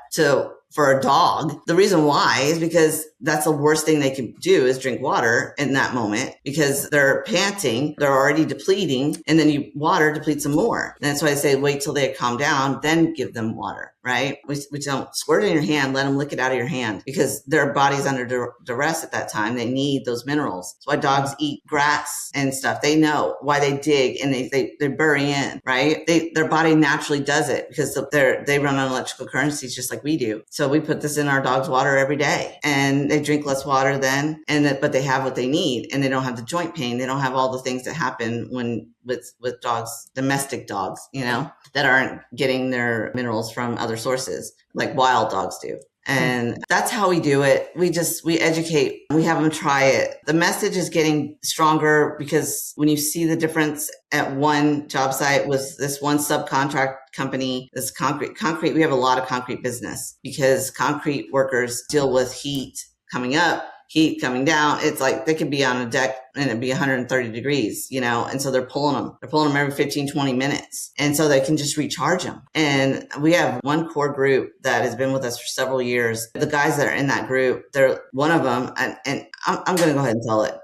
for a dog. The reason why is because that's the worst thing they can do is drink water in that moment because they're panting, they're already depleting, and then water depletes them more. And that's why I say wait till they calm down, then give them water, right? We don't squirt it in your hand, let them lick it out of your hand because their body's under duress at that time. They need those minerals. That's why dogs eat grass and stuff. They know why they dig and they bury in, right? Their body naturally does it because they run on electrical currencies just like we do. So we put this in our dog's water every day and they drink less water then, but they have what they need and they don't have the joint pain. They don't have all the things that happen with dogs, domestic dogs, that aren't getting their minerals from other sources like wild dogs do. And that's how we do it. We educate, we have them try it. The message is getting stronger because when you see the difference at one job site with this one subcontract company, this concrete, we have a lot of concrete business because concrete workers deal with heat coming up, heat coming down. It's like they could be on a deck and it'd be 130 degrees, and so they're pulling them every 15, 20 minutes. And so they can just recharge them. And we have one core group that has been with us for several years. The guys that are in that group, they're one of them, and I'm going to go ahead and tell it.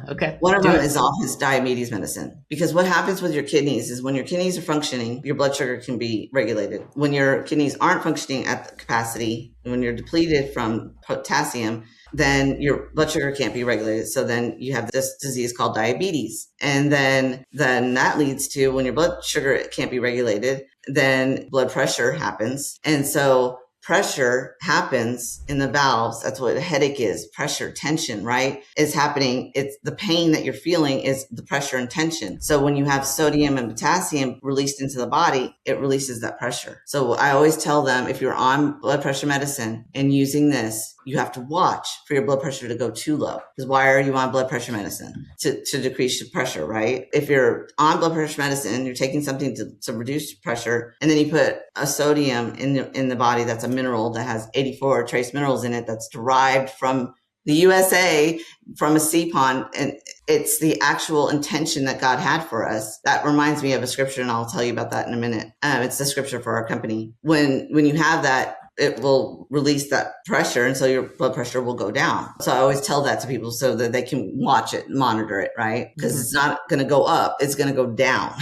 Okay. One of them is off his diabetes medicine because what happens with your kidneys is when your kidneys are functioning, your blood sugar can be regulated. When your kidneys aren't functioning at the capacity, when you're depleted from potassium, then your blood sugar can't be regulated. So then you have this disease called diabetes. And then that leads to when your blood sugar can't be regulated, then blood pressure happens. And so pressure happens in the valves. That's what a headache is. Pressure, tension, right? Is happening. It's the pain that you're feeling is the pressure and tension. So when you have sodium and potassium released into the body, it releases that pressure. So I always tell them if you're on blood pressure medicine and using this, you have to watch for your blood pressure to go too low. Because why are you on blood pressure medicine? To decrease your pressure, right? If you're on blood pressure medicine, you're taking something to reduce pressure, and then you put a sodium in the body that's a mineral that has 84 trace minerals in it that's derived from the USA, from a sea pond, and it's the actual intention that God had for us. That reminds me of a scripture, and I'll tell you about that in a minute. It's the scripture for our company. When you have that, it will release that pressure, and so your blood pressure will go down. So I always tell that to people so that they can watch it, monitor it, right? Because it's not going to go up, it's going to go down.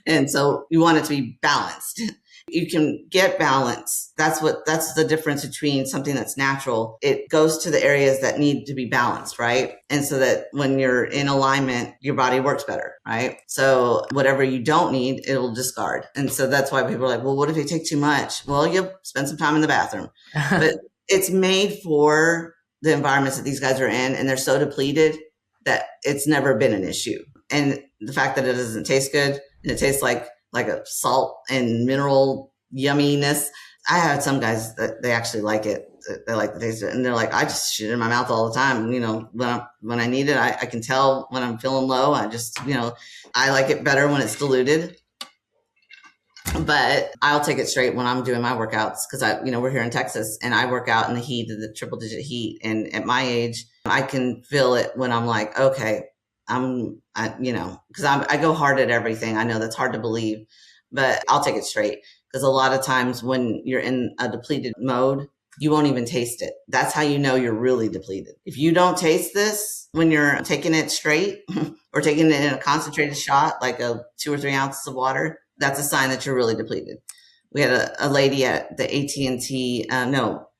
And so you want it to be balanced. You can get balance. That's the difference between something that's natural. It goes to the areas that need to be balanced, right? And so that when you're in alignment, your body works better, right? So whatever you don't need, it'll discard. And so that's why people are like, well, what if you take too much? Well, you'll spend some time in the bathroom. But it's made for the environments that these guys are in, and they're so depleted that it's never been an issue. And the fact that it doesn't taste good and it tastes like a salt and mineral yumminess. I had some guys that they actually like it. They like the taste of it. And they're like, I just shoot it in my mouth all the time. When I need it, I can tell when I'm feeling low. I like it better when it's diluted. But I'll take it straight when I'm doing my workouts because we're here in Texas and I work out in the heat of the triple digit heat. And at my age, I can feel it when I'm like, okay, because I go hard at everything. I know that's hard to believe, but I'll take it straight because a lot of times when you're in a depleted mode, you won't even taste it. That's how you know you're really depleted. If you don't taste this when you're taking it straight or taking it in a concentrated shot, like 2 or 3 ounces of water, that's a sign that you're really depleted. We had a lady at the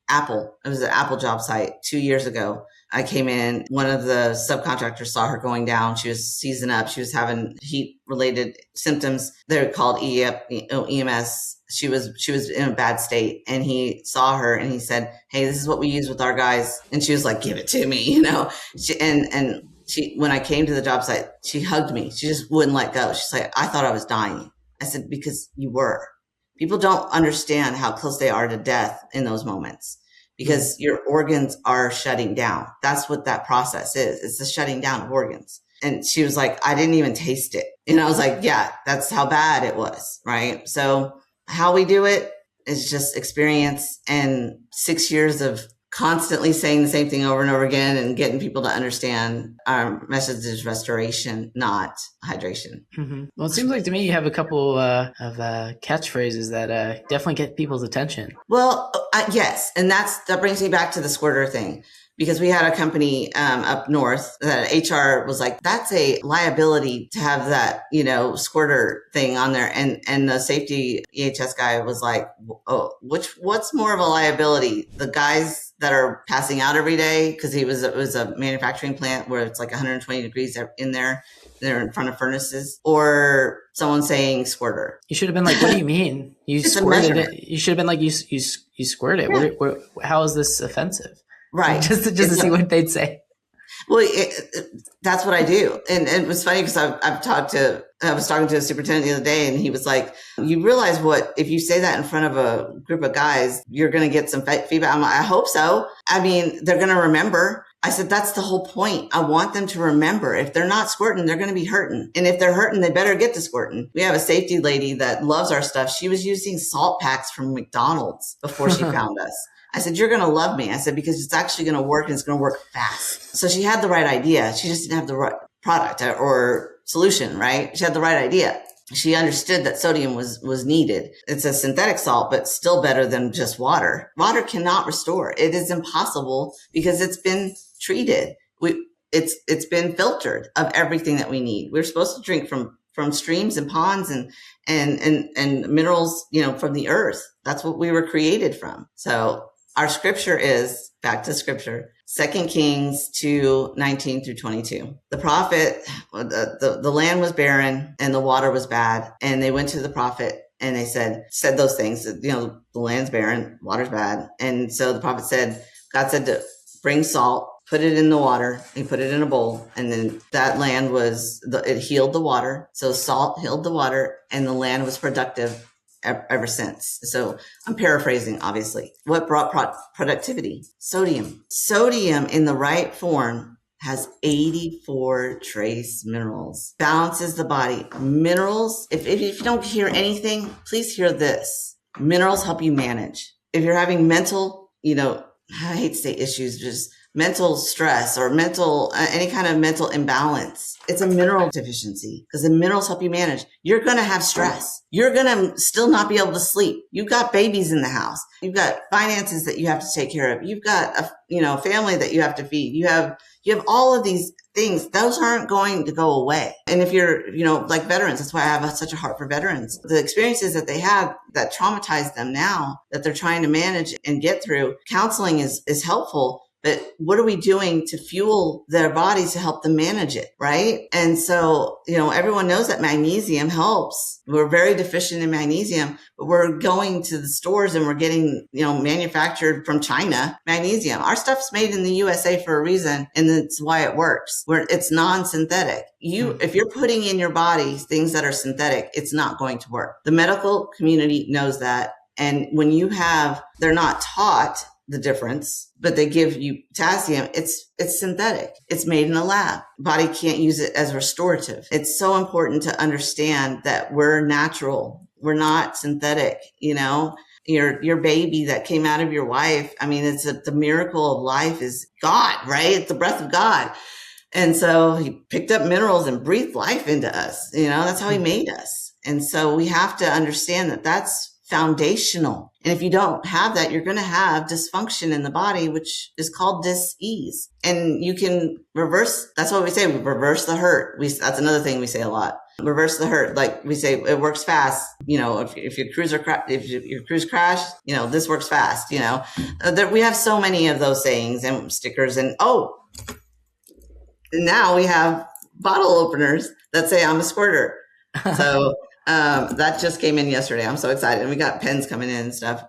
Apple. It was an Apple job site 2 years ago. I came in, one of the subcontractors saw her going down. She was seizing up. She was having heat related symptoms. They're called EMS. She was in a bad state, and he saw her and he said, hey, this is what we use with our guys. And she was like, give it to me, She, when I came to the job site, she hugged me. She just wouldn't let go. She's like, I thought I was dying. I said, because you were. People don't understand how close they are to death in those moments because your organs are shutting down. That's what that process is. It's the shutting down of organs. And she was like, I didn't even taste it. And I was like, yeah, that's how bad it was. Right. So how we do it is just experience and 6 years of constantly saying the same thing over and over again and getting people to understand our message is restoration, not hydration. Mm-hmm. Well, it seems like to me you have a couple of catchphrases that definitely get people's attention. Well, yes. And that brings me back to the squirter thing. Because we had a company up north that HR was like, that's a liability to have that, squirter thing on there. And the safety EHS guy was like, oh, what's more of a liability? The guys that are passing out every day, because it was a manufacturing plant where it's like 120 degrees in there. They're in front of furnaces, or someone saying squirter. You should have been like, what do you mean? You squirted it. You should have been like, you squirted it. Yeah. How is this offensive? Right. Just to see what they'd say. Well, that's what I do. And it was funny because I was talking to a superintendent the other day and he was like, you realize if you say that in front of a group of guys, you're going to get some feedback. I'm like, I hope so. I mean, they're going to remember. I said, that's the whole point. I want them to remember. If they're not squirting, they're going to be hurting. And if they're hurting, they better get to squirting. We have a safety lady that loves our stuff. She was using salt packs from McDonald's before she found us. I said, you're going to love me. I said, because it's actually going to work and it's going to work fast. So she had the right idea. She just didn't have the right product or solution, right? She had the right idea. She understood that sodium was needed. It's a synthetic salt, but still better than just water. Water cannot restore. It is impossible because it's been treated. It's been filtered of everything that we need. We're supposed to drink from streams and ponds and minerals, from the earth. That's what we were created from. So our scripture is, back to scripture, 2 Kings 2:19 through 22. The prophet, the land was barren and the water was bad. And they went to the prophet and they said those things, the land's barren, water's bad. And so the prophet said, God said to bring salt, put it in the water, and put it in a bowl. And then that land it healed the water. So salt healed the water and the land was productive ever since. So I'm paraphrasing, obviously. What brought productivity? Sodium. Sodium in the right form has 84 trace minerals. Balances the body. Minerals, if you don't hear anything, please hear this. Minerals help you manage. If you're having mental, I hate to say issues, just mental stress or any kind of mental imbalance. It's a mineral deficiency because the minerals help you manage. You're going to have stress. You're going to still not be able to sleep. You've got babies in the house. You've got finances that you have to take care of. You've got a family that you have to feed. You have You have all of these things. Those aren't going to go away. And if you're, like veterans, that's why I have such a heart for veterans. The experiences that they have that traumatize them now that they're trying to manage and get through, counseling is helpful. But what are we doing to fuel their bodies to help them manage it, right? And so, everyone knows that magnesium helps. We're very deficient in magnesium, but we're going to the stores and we're getting, manufactured from China magnesium. Our stuff's made in the USA for a reason, and that's why it works. It's non-synthetic. If you're putting in your body things that are synthetic, it's not going to work. The medical community knows that. And when they're not taught the difference, but they give you potassium, it's synthetic. It's made in a lab. Body can't use it as restorative. It's so important to understand that we're natural. We're not synthetic, Your baby that came out of your wife, it's the miracle of life is God, right? It's the breath of God. And so he picked up minerals and breathed life into us. That's how he made us. And so we have to understand that that's foundational. And if you don't have that, you're going to have dysfunction in the body, which is called dis-ease. And you can reverse. That's what we say. We reverse the hurt. That's another thing we say a lot. Reverse the hurt. Like we say, it works fast. If your cruise crashed, this works fast. We have so many of those sayings and stickers. And now we have bottle openers that say I'm a squirter. So that just came in yesterday. I'm so excited. And we got pens coming in and stuff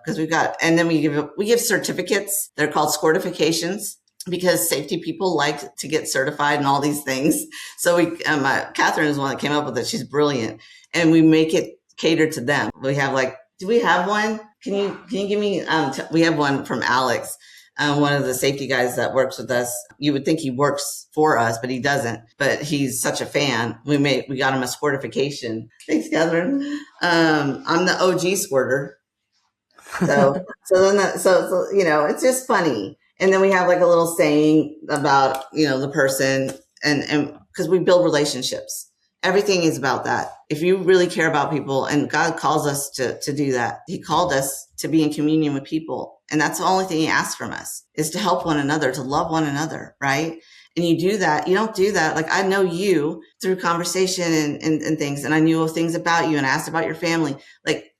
and then we give certificates. They're called squirtifications because safety people like to get certified and all these things. So Catherine is the one that came up with it. She's brilliant. And we make it cater to them. We have do we have one? Can you give me, we have one from Alex. One of the safety guys that works with us. You would think he works for us, but he doesn't. But he's such a fan. We got him a squirtification. Thanks, Catherine. I'm the OG squirter. So it's just funny. And then we have a little saying about, the person and because we build relationships. Everything is about that. If you really care about people, and God calls us to do that, he called us to be in communion with people. And that's the only thing he asks from us is to help one another, to love one another, right? And you do that. You don't do that. I know you through conversation and things, and I knew things about you and I asked about your family,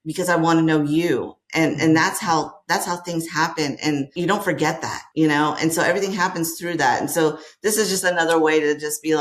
because I want to know you. And that's how things happen. And you don't forget that, and so everything happens through that. And so this is just another way to just be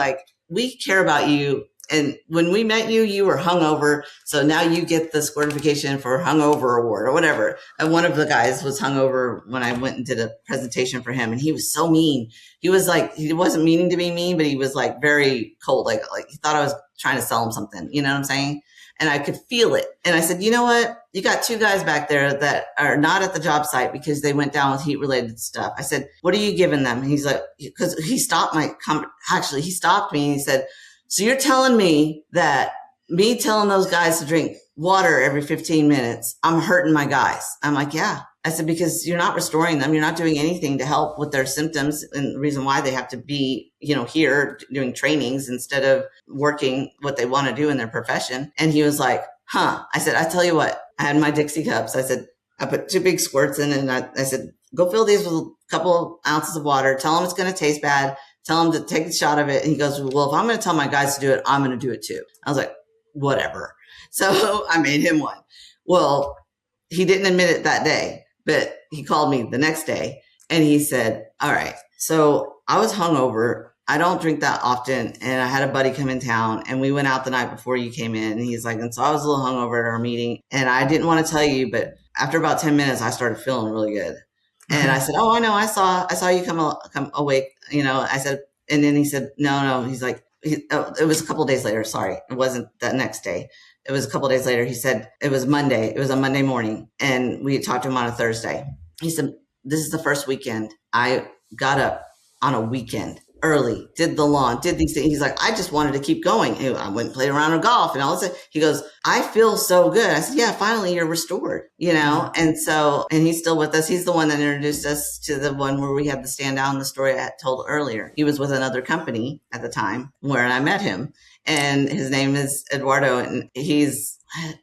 we care about you. And when we met you, you were hungover. So now you get the squirtification for hungover award or whatever. And one of the guys was hungover when I went and did a presentation for him. And he was so mean. He was he wasn't meaning to be mean, but he was very cold. Like he thought I was trying to sell him something. You know what I'm saying? And I could feel it. And I said, you know what? You got two guys back there that are not at the job site because they went down with heat related stuff. I said, what are you giving them? And he's because he stopped he stopped me and he said, so you're telling me that me telling those guys to drink water every 15 minutes, I'm hurting my guys. I'm yeah. I said, because you're not restoring them. You're not doing anything to help with their symptoms. And the reason why they have to be, here doing trainings instead of working what they want to do in their profession. And he was like, huh. I said, I tell you what, I had my Dixie cups. I said, I put 2 big squirts in and I said, go fill these with a couple of ounces of water. Tell them it's going to taste bad. Tell him to take a shot of it. And he goes, well, if I'm going to tell my guys to do it, I'm going to do it too. I was like, whatever. So I made him one. Well, he didn't admit it that day, but he called me the next day and he said, all right, so I was hungover. I don't drink that often. And I had a buddy come in town and we went out the night before you came in. And he's like, and so I was a little hungover at our meeting and I didn't want to tell you, but after about 10 minutes, I started feeling really good. And I said, oh, I know. I saw you come awake, I said, and then he said, no. He's like, it was a couple of days later. Sorry. It wasn't that next day. It was a couple of days later. He said, it was Monday. It was a Monday morning. And we talked to him on a Thursday. He said, this is the first weekend I got up on a weekend early, did the lawn, did these things. He's like, I just wanted to keep going. I went and played around with golf and all this. He goes, I feel so good. I said, yeah, finally you're restored, And so, and he's still with us. He's the one that introduced us to the one where we had the stand down, the story I told earlier. He was with another company at the time where I met him and his name is Eduardo and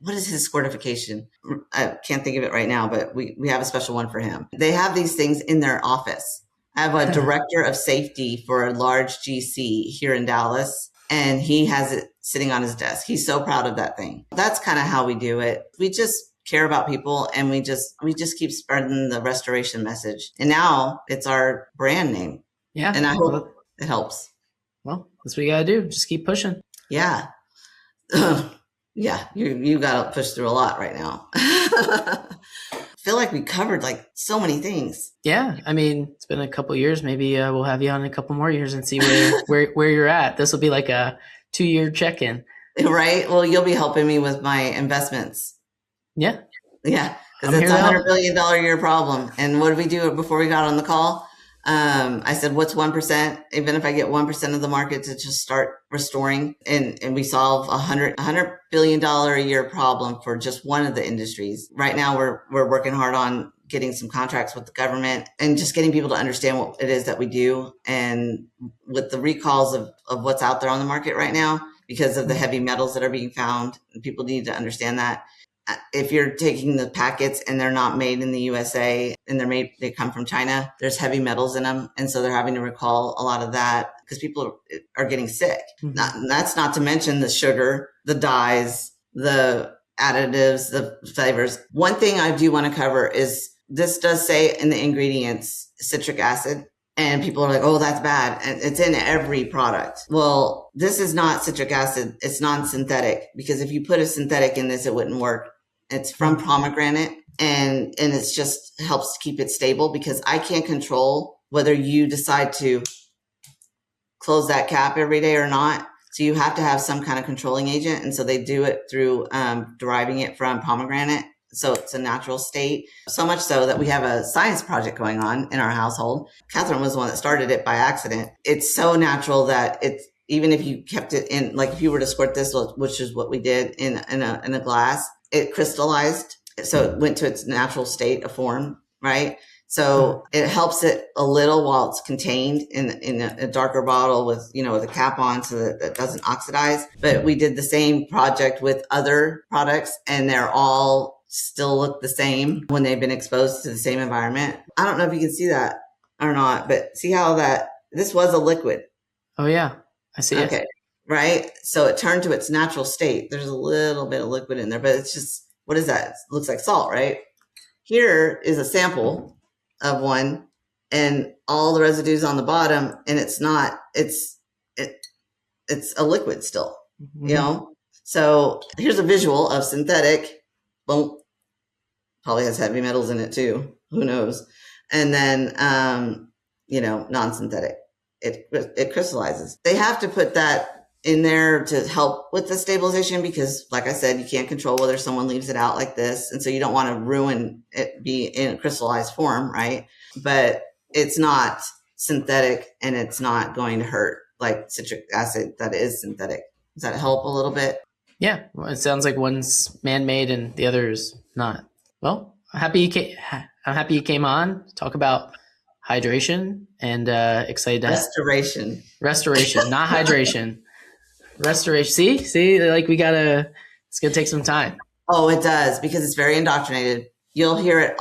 what is his squirtification? I can't think of it right now, but we have a special one for him. They have these things in their office. I have a director of safety for a large GC here in Dallas, and he has it sitting on his desk. He's so proud of that thing. That's kind of how we do it. We just care about people, and we just keep spreading the restoration message. And now it's our brand name. Yeah. And I hope it helps. Well, that's what you gotta do. Just keep pushing. Yeah. Yeah, you got to push through a lot right now. Feel like we covered like so many things. Yeah, I mean, it's been a couple years. Maybe we'll have you on in a couple more years and see where you're at. This will be like a 2-year check-in. Right? Well, you'll be helping me with my investments. Yeah. Yeah, because it's $100 billion a year problem. And what did we do before we got on the call? I said, what's 1%? Even if I get 1% of the market to just start restoring, and we solve $100 billion a year problem for just one of the industries. Right now, we're working hard on getting some contracts with the government and just getting people to understand what it is that we do. And with the recalls of what's out there on the market right now, because of the heavy metals that are being found, people need to understand that. If you're taking the packets and they're not made in the USA and they come from China, there's heavy metals in them. And so they're having to recall a lot of that because people are getting sick. Mm-hmm. That's not to mention the sugar, the dyes, the additives, the flavors. One thing I do want to cover is this does say in the ingredients, citric acid. And people are like, oh, that's bad. And it's in every product. Well, this is not citric acid. It's non-synthetic, because if you put a synthetic in this, it wouldn't work. It's from pomegranate, and it's just helps keep it stable, because I can't control whether you decide to close that cap every day or not. So you have to have some kind of controlling agent. And so they do it through deriving it from pomegranate. So it's a natural state. So much so that we have a science project going on in our household. Catherine was the one that started it by accident. It's so natural that it's, even if you kept it in, like if you were to squirt this, which is what we did in a glass, it crystallized. So it went to its natural state of form, right? So it helps it a little while it's contained in a darker bottle with a cap on, so that it doesn't oxidize. But we did the same project with other products, and they're all still look the same when they've been exposed to the same environment. I don't know if you can see that or not, but see how this was a liquid. Oh yeah, I see it. Okay, right? So it turned to its natural state. There's a little bit of liquid in there, but it's just, what is that? It looks like salt, right? Here is a sample of one, and all the residues on the bottom, and it's a liquid still, So here's a visual of synthetic. Boom. Probably has heavy metals in it too. Who knows? And then, non-synthetic. It crystallizes. They have to put that in there to help with the stabilization, because like I said, you can't control whether someone leaves it out like this. And so you don't want to ruin it, be in a crystallized form, right? But it's not synthetic, and it's not going to hurt like citric acid that is synthetic. Does that help a little bit? Yeah, well, it sounds like one's man-made and the other is not. Well, I'm happy you came on to talk about hydration, and excited to restoration, not hydration. Restoration. See, like it's gonna take some time. Oh, it does, because it's very indoctrinated. You'll hear it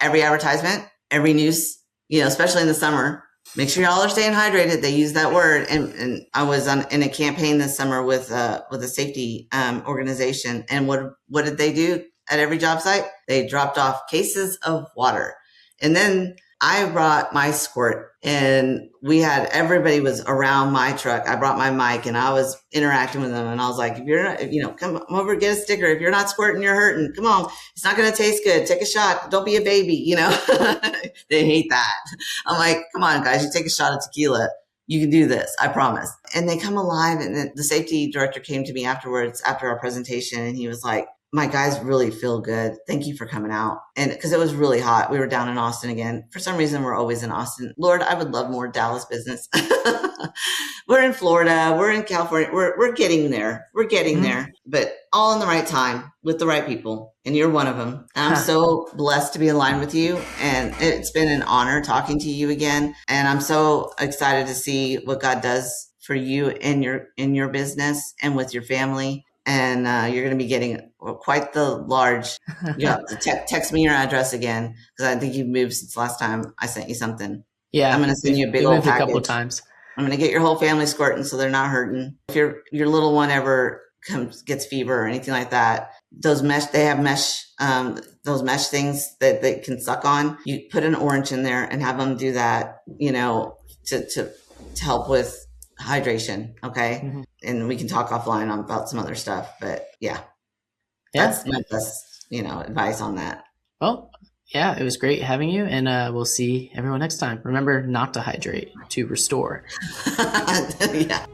every advertisement, every news, especially in the summer. Make sure y'all are staying hydrated. They use that word. And I was in a campaign this summer with a safety organization. And what did they do at every job site? They dropped off cases of water. And then I brought my squirt, and everybody was around my truck. I brought my mic, and I was interacting with them. And I was like, if you're not, come over, get a sticker. If you're not squirting, you're hurting. Come on. It's not going to taste good. Take a shot. Don't be a baby. They hate that. I'm like, come on, guys, you take a shot of tequila. You can do this. I promise. And they come alive. And the safety director came to me afterwards, after our presentation, and he was like, my guys really feel good. Thank you for coming out. And because it was really hot, we were down in Austin again. For some reason, we're always in Austin. Lord, I would love more Dallas business. We're in Florida. We're in California. We're getting there. We're getting there, but all in the right time with the right people. And you're one of them. And I'm so blessed to be aligned with you. And it's been an honor talking to you again. And I'm so excited to see what God does for you in your business and with your family. And you're going to be getting quite the large. You have to text me your address again, because I think you've moved since last time I sent you something. Yeah, I'm going to send you a big we old moved a couple of package. times. I'm going to get your whole family squirting so they're not hurting. If your little one ever gets fever or anything like that, they have mesh, those mesh things that they can suck on. You put an orange in there and have them do that, to help with hydration. Okay. Mm-hmm. And we can talk offline about some other stuff, but yeah, that's my best, advice on that. Well, yeah, it was great having you, and we'll see everyone next time. Remember not to hydrate, to restore. Yeah.